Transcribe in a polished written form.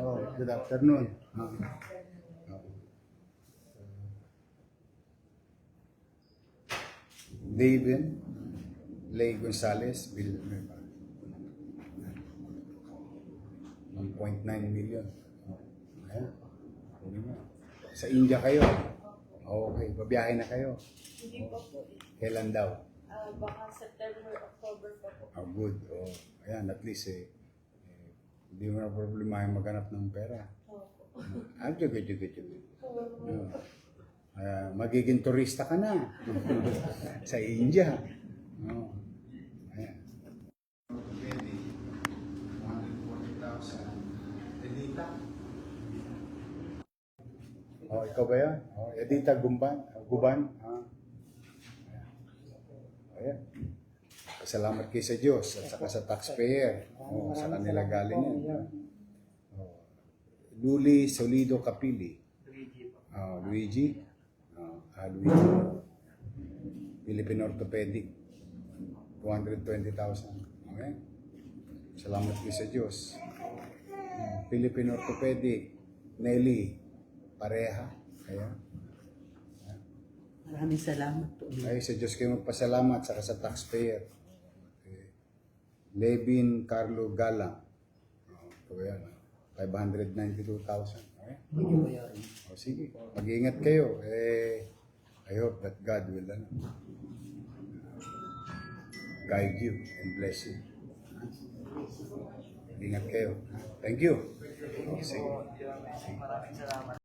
Oh, good afternoon. David Lay Gonzalez, bill 1.9 million. Ayan. Kunin mo. Sa India kayo. Okay, babiyahe na kayo. Hindi pa po. Kailan daw? Baka September, October pa po. Oh, good. Oh, ayan, at least hindi mo na problema yung maghanap ng pera. Opo. Good. Magiging turista ka na sa India. Oh. Ayan. Pwede. 140,000. Edita. Oh, ikaw ba yan? Oh, Edita Guban. Ayan. Salamat kayo sa Diyos at saka sa taxpayer. Oh, sa kanila galing yan. Oh. Luli Solido Capili. Luigi. Luigi. Philippine Orthopedic. 220,000. Okay? Salamat kayo sa Diyos. Philippine Orthopedic. Nelly. Pareha. Ayan. Maraming salamat po. Ay, sa Diyos kayo magpasalamat saka sa taxpayer. Okay. Levin Carlo Galang. Ito yan. 592,000. Okay? O sige, mag-iingat kayo. I hope that God will guide you and bless you. Ingat kayo. Thank you. Okay, sige. Maraming salamat.